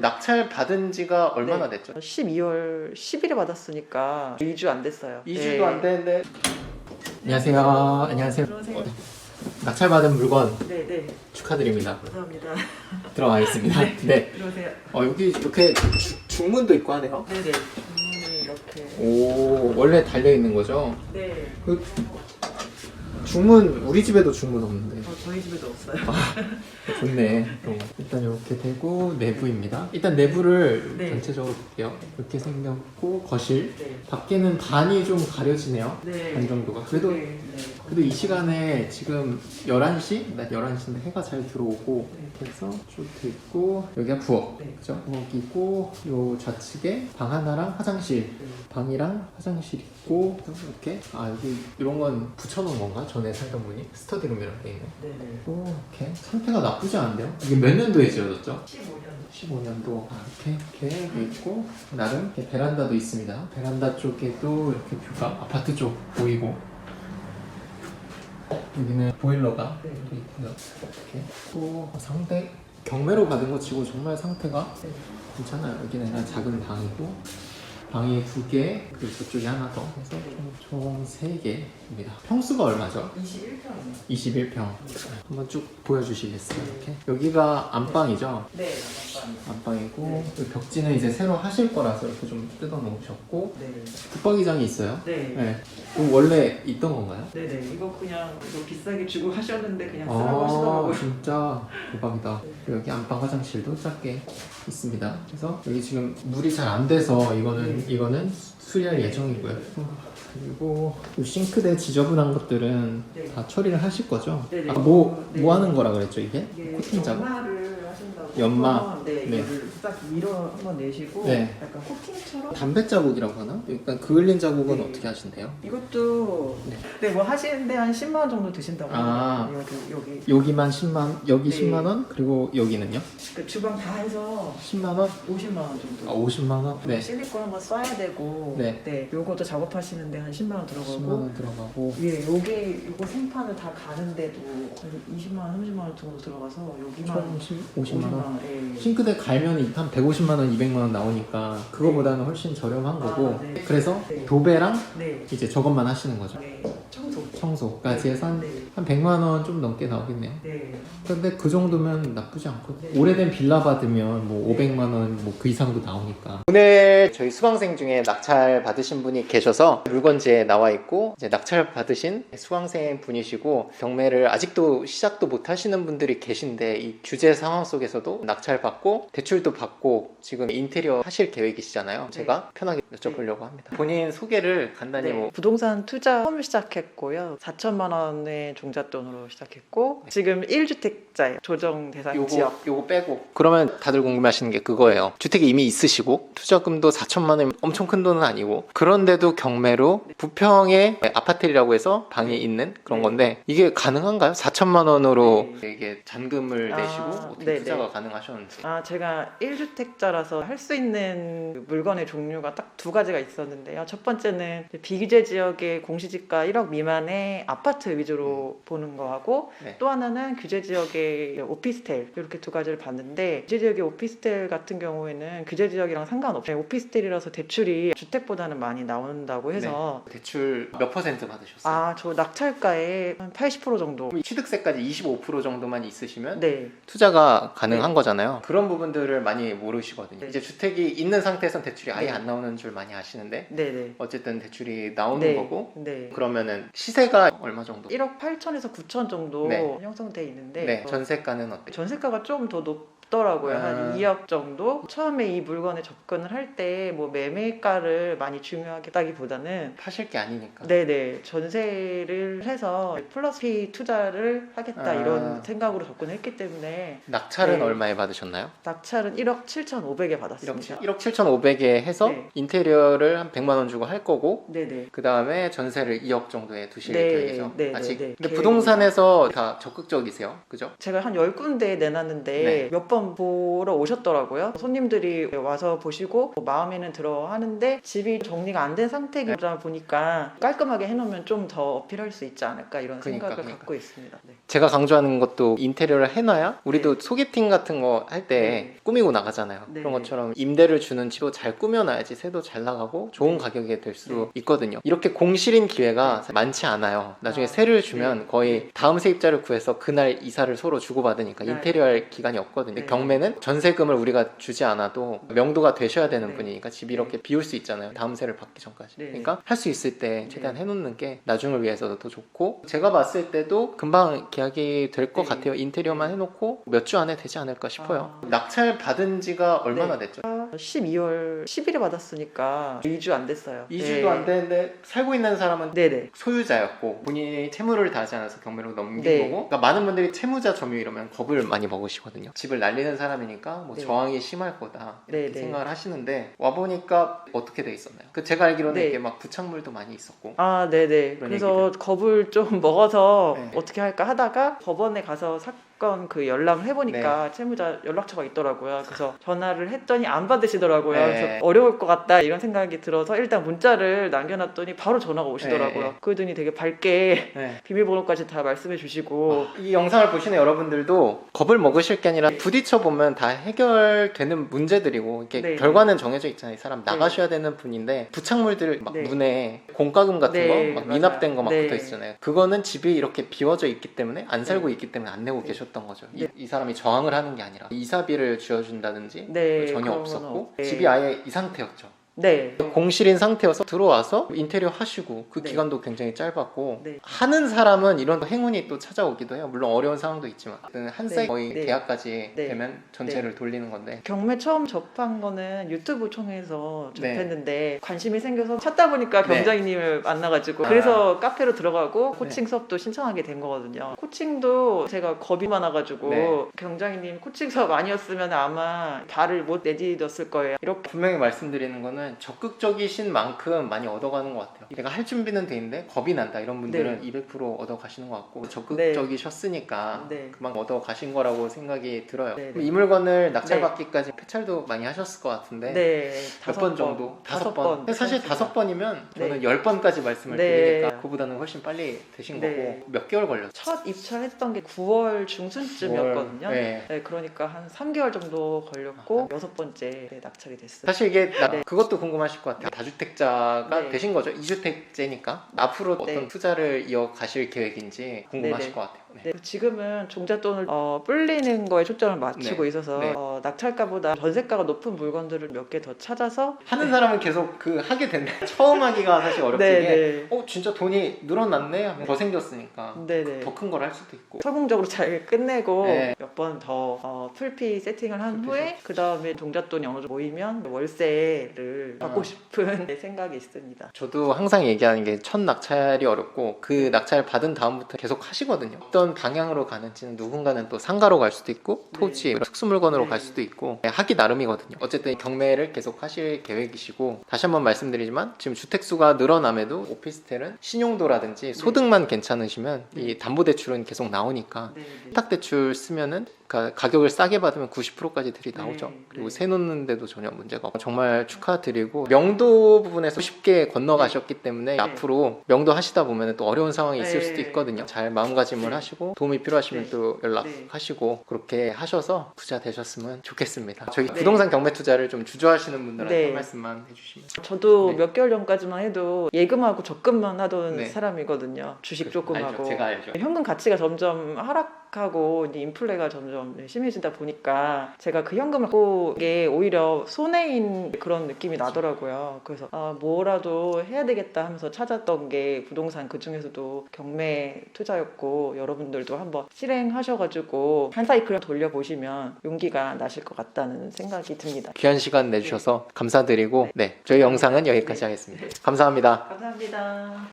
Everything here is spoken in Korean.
낙찰 받은 지가 얼마나 네. 됐죠? 12월 10일에 받았으니까 2주 안 됐어요. 2주도 안 됐는데. 안녕하세요. 안녕하세요. 들어오세요. 낙찰 받은 물건 네네. 축하드립니다. 감사합니다. 들어가겠습니다. 네. 들어오세요. 여기 이렇게 중문도 있고 하네요. 네네. 주문이 이렇게. 오, 원래 달려 있는 거죠? 네. 그 중문, 우리 집에도 중문 없는데. 저희 집에도 없어요. 좋네. 일단 이렇게 되고 내부입니다. 일단 내부를 네. 전체적으로 볼게요. 이렇게 생겼고 거실. 네. 밖에는 반이 좀 가려지네요. 네. 반 정도가. 그래도 네. 그래도 이 시간에 지금 11시? 낮 11시인데 해가 잘 들어오고 네. 그래서 쭉 있고 여기가 부엌. 네. 그죠? 부엌이고 요 좌측에 방 하나랑 화장실. 네. 방이랑 화장실 있고 이렇게 여기 이런 건 붙여놓은 건가? 전에 살던 분이 스터디룸이라고 돼 있네. 네네. 또 이렇게 상태가 나쁘지 않은데요? 이게 몇 년도에 지어졌죠? 15년. 15년도 이렇게 돼 있고 나름 이렇게 베란다도 있습니다. 베란다 쪽에도 이렇게 뷰가 아파트 쪽 보이고 여기는 보일러가 네. 또 있고요. 이렇게 또 상대 경매로 받은 거 치고 정말 상태가 네. 괜찮아요. 여기는 그냥 작은 방이고 방이 2개 그리고 저쪽에 하나 더 해서 총 3개입니다. 평수가 얼마죠? 21평이요. 21평. 한번 쭉 보여주시겠어요? 이렇게 여기가 안방이죠? 네. 안방이고 그 벽지는 이제 새로 하실 거라서 이렇게 좀 뜯어 놓으셨고 네. 붙박이장이 있어요. 네. 네. 그럼 원래 있던 건가요? 네네. 이거 그냥 이거 비싸게 주고 하셨는데 그냥 쓰라고 하시더라고요. 진짜 대박이다. 그리고 여기 안방 화장실도 작게 있습니다. 그래서 여기 지금 물이 잘 안 돼서 이거는 수리할 예정이고요. 그리고 이 싱크대 지저분한 것들은 네. 다 처리를 하실 거죠? 네네. 뭐 네. 하는 거라 그랬죠 이게? 이게 코팅 작업? 연마를 하신다고. 연마? 한번, 네. 네. 이거를 딱 밀어 한번 내시고 네. 약간 코팅처럼. 담배 자국이라고 하나? 약간 그을린 자국은 네. 어떻게 하신대요? 이것도 네. 뭐 하시는데 한 10만 원 정도 드신다고. 하더라고요. 여기 여기만 10만, 여기 네. 10만 원, 그리고 여기는요? 그 주방 다 해서 10만 원? 50만 원 정도. 50만 원? 네. 실리콘 한번 쏴야 되고. 네. 요것도 작업하시는데 한 10만 원 10만 들어가고. 원 들어가고. 예, 요거 생판을 다 가는데도 20만 원, 30만 원 정도 들어가서 여기만 총 50만 원. 예. 싱크대 갈면 한 150만 원, 200만 원 나오니까 그거보다는 훨씬 저렴한 거고. 네. 그래서 네. 도배랑 네. 이제 저것만 하시는 거죠. 네. 청소. 청소까지 해서 네. 한 100만 원 좀 넘게 나오겠네요. 네. 근데 그 정도면 나쁘지 않거든요. 네. 오래된 빌라 받으면 뭐 500만 원 뭐 그 이상도 나오니까. 오늘 저희 수강생 중에 낙찰 받으신 분이 계셔서 물건지에 나와 있고 이제 낙찰 받으신 수강생 분이시고 경매를 아직도 시작도 못 하시는 분들이 계신데 이 규제 상황 속에서도 낙찰 받고 대출도 받고 지금 인테리어 하실 계획이시잖아요. 제가 편하게 여쭤보려고 합니다. 본인 소개를 간단히 네. 부동산 투자 처음 시작했고요. 4천만 원의 종잣돈으로 시작했고 지금 1주택자예요. 조정 대상 지역. 요거 빼고 그러면 다들 궁금해하시는 게 그거예요. 주택이 이미 있으시고 투자금도 4천만 원 엄청 큰 돈은 아니고 그런데도 경매로 부평에 아파트라고 해서 방이 있는 그런 건데 이게 가능한가요? 4천만 원으로 이게 잔금을 내시고 어떻게 네네. 투자가 가능하셨는지. 제가 1주택자라서 할 수 있는 물건의 종류가 딱 두 가지가 있었는데요. 첫 번째는 비규제 지역의 공시지가 1억 미만의 아파트 위주로 보는 거하고 네. 또 하나는 규제 지역의 오피스텔 이렇게 두 가지를 봤는데 규제 지역의 오피스텔 같은 경우에는 규제 지역이랑 상관없어요. 오피스텔이라서 대출이 주택보다는 많이 나온다고 해서 대출 몇 퍼센트 받으셨어요? 저 낙찰가의 한 80% 정도. 취득세까지 25% 정도만 있으시면 네. 투자가 가능한 네. 거잖아요. 그런 부분들을 많이 모르시거든요. 네. 이제 주택이 있는 상태에선 대출이 아예 네. 안 나오는 줄 많이 아시는데 네네. 어쨌든 대출이 나오는 네. 거고 네. 그러면은 시세가 얼마 정도? 1억 8천에서 9천 정도 네. 형성돼 있는데 네, 전세가는 어때요? 전세가가 좀 더 높더라고요. 아. 한 2억 정도. 처음에 이 물건에 접근을 할 때 뭐 매매가를 많이 중요하게 따기보다는 파실 게 아니니까. 네네 전세를 해서 플러스 피 투자를 하겠다 이런 생각으로 접근했기 때문에 낙찰은 네. 얼마에 받으셨나요? 낙찰은 1억 7,500에 받았습니다. 1억 7,500에 해서 네. 인테리어 인테리어를 한 100만 원 주고 할 거고 네네. 그 다음에 전세를 2억 정도에 두실 네, 계획이죠. 네, 아직. 네, 네. 근데 계획입니다. 부동산에서 다 적극적이세요, 그죠? 제가 한 10군데 내놨는데 네. 몇 번 보러 오셨더라고요. 손님들이 와서 보시고 마음에는 들어 하는데 집이 정리가 안 된 상태이다 보니까 깔끔하게 해놓으면 좀 더 어필할 수 있지 않을까 이런 생각을 그러니까. 갖고 있습니다. 네. 제가 강조하는 것도 인테리어를 해놔야 우리도 소개팅 같은 거 할 때 네. 꾸미고 나가잖아요. 네. 그런 것처럼 임대를 주는 집도 잘 꾸며놔야지 새도 잘 나가고 좋은 네. 가격에 될 수 네. 있거든요. 이렇게 공실인 기회가 많지 않아요. 나중에 아, 새를 주면 네. 거의 네. 다음 세입자를 구해서 그날 이사를 서로 주고받으니까 네. 인테리어 할 기간이 없거든요. 네. 경매는 전세금을 우리가 주지 않아도 명도가 되셔야 되는 네. 분이니까 집이 네. 이렇게 비울 수 있잖아요. 다음 세를 받기 전까지. 네. 그러니까 할 수 있을 때 네. 최대한 해놓는 게 나중을 위해서도 더 좋고 제가 봤을 때도 금방 계약이 될 것 네. 같아요. 인테리어만 네. 해놓고 몇 주 안에 되지 않을까 싶어요. 아. 낙찰 받은 지가 얼마나 네. 됐죠? 12월 10일에 받았으니까 2주 안 됐어요. 2주도 네. 안 되는데 살고 있는 사람은 네네. 소유자였고 본인이 채무를 다하지 않아서 경매로 넘긴 네. 거고 그러니까 많은 분들이 채무자 점유 이러면 겁을 많이 먹으시거든요. 집을 날리는 사람이니까 뭐 네. 저항이 심할 거다 이렇게 네, 네. 생각을 하시는데 와보니까 어떻게 돼 있었나요? 그 제가 알기로는 네. 이게 막 부착물도 많이 있었고 아, 네네. 그런 그래서 겁을 좀 먹어서 네. 어떻게 할까 하다가 법원에 가서 사건 그 연락을 해보니까 채무자 연락처가 있더라고요. 그래서 전화를 했더니 안 받으시더라고요. 네. 그래서 어려울 것 같다 이런 생각이 들어서 일단 문자를 남겨놨더니 바로 전화가 오시더라고요. 네. 그러더니 되게 밝게 네. 비밀번호까지 다 말씀해 주시고 이 영상을 보시는 여러분들도 겁을 먹으실 게 아니라 부딪혀 보면 다 해결되는 문제들이고 이게 네. 결과는 정해져 있잖아요. 이 사람 네. 나가셔야 되는 분인데 부착물들 막 네. 문에 공과금 같은 네, 거 막 맞아요. 미납된 거 막 네. 붙어 있잖아요. 그거는 집이 이렇게 비워져 있기 때문에 안 살고 네. 있기 때문에 안 내고 네. 계셨던 거죠. 네. 이 사람이 저항을 하는 게 아니라 이사비를 쥐어준다든지 네, 전혀 그런 없었고 건 없- 네. 집이 아예 이 상태였죠. 네. 공실인 상태여서 들어와서 인테리어 하시고 그 네. 기간도 굉장히 짧았고 네. 하는 사람은 이런 행운이 또 찾아오기도 해요. 물론 어려운 상황도 있지만 한 사이 네. 거의 네. 계약까지 네. 되면 전체를 돌리는 건데 경매 처음 접한 거는 유튜브 통해서 네. 접했는데 관심이 생겨서 찾다 보니까 네. 경장님을 만나가지고 아. 그래서 카페로 들어가고 코칭 수업도 신청하게 된 거거든요. 코칭도 제가 겁이 많아가지고 네. 경장님 코칭 수업 아니었으면 아마 발을 못 내딛었을 거예요. 이렇게 분명히 말씀드리는 거는 적극적이신 만큼 많이 얻어가는 것 같아요. 내가 할 준비는 돼 있는데 겁이 난다 이런 분들은 200% 얻어가시는 것 같고 적극적이셨으니까 네. 그만 얻어가신 거라고 생각이 들어요. 네. 그럼 이 물건을 낙찰받기까지 폐찰도 많이 하셨을 것 같은데 네, 몇 번 정도? 5번. 근데 사실 5번이면 저는 네. 10번까지 말씀을 네. 드리니까 그보다는 훨씬 빨리 되신 네. 거고 몇 개월 걸렸죠? 첫 입찰했던 게 9월 중순쯤이었거든요. 네. 네, 그러니까 한 3개월 정도 걸렸고 6번째 낙찰이 됐어요. 사실 이게 네. 그것도 궁금하실 것 같아요. 다주택자가 네. 되신 거죠? 2주택제니까 앞으로 어떤 네. 투자를 이어가실 계획인지 궁금하실 네네. 것 같아요. 네. 네, 지금은 종잣돈을 불리는 거에 초점을 맞추고 네. 있어서 네. 낙찰가보다 전세가가 높은 물건들을 몇 개 더 찾아서 하는 사람은 계속 하게 된다. 처음 하기가 사실 어렵지. 네, 진짜 돈이 늘어났네 하면 더 생겼으니까 네네. 더 큰 걸 할 수도 있고. 성공적으로 잘 끝내고 네. 몇 번 더 풀피 세팅을 한 풀피 후에 그 다음에 종잣돈이 어느 정도 모이면 월세를 받고 싶은 생각이 있습니다. 저도 항상 얘기하는 게 첫 낙찰이 어렵고 그 낙찰 받은 다음부터 계속 하시거든요. 어떤 방향으로 가는지는 누군가는 또 상가로 갈 수도 있고 토지, 네. 특수 물건으로 네. 갈 수도 있고 하기 나름이거든요. 어쨌든 경매를 계속 하실 계획이시고 다시 한번 말씀드리지만 지금 주택수가 늘어남에도 오피스텔은 신용도라든지 소득만 괜찮으시면 네. 이 담보대출은 계속 나오니까 네, 세탁대출 쓰면은 가격을 싸게 받으면 90%까지 들이 나오죠. 네, 그리고 네. 세 놓는데도 전혀 문제가 없고 정말 축하드리고 명도 부분에서 쉽게 건너가셨기 때문에 네. 앞으로 명도 하시다 보면 또 어려운 상황이 있을 네. 수도 있거든요. 잘 마음가짐을 네. 하시고 도움이 필요하시면 네. 또 연락하시고 그렇게 하셔서 부자 되셨으면 좋겠습니다. 저희 네. 부동산 경매 투자를 좀 주저하시는 분들한테 네. 한 말씀만 해주시면. 저도 네. 몇 개월 전까지만 해도 예금하고 적금만 하던 네. 사람이거든요. 주식 조금 알죠. 하고 제가 알죠. 현금 가치가 점점 하락하고 이제 인플레가 점점 심해지다 보니까 제가 그 현금을 갖고 이게 오히려 손해인 그런 느낌이 나더라고요. 그래서 뭐라도 해야 되겠다 하면서 찾았던 게 부동산 그 중에서도 경매 투자였고 여러분들도 한번 실행하셔가지고 한 사이클 돌려보시면 용기가 나실 것 같다는 생각이 듭니다. 귀한 시간 내주셔서 감사드리고 네, 저희 영상은 여기까지 네. 하겠습니다. 감사합니다. 감사합니다.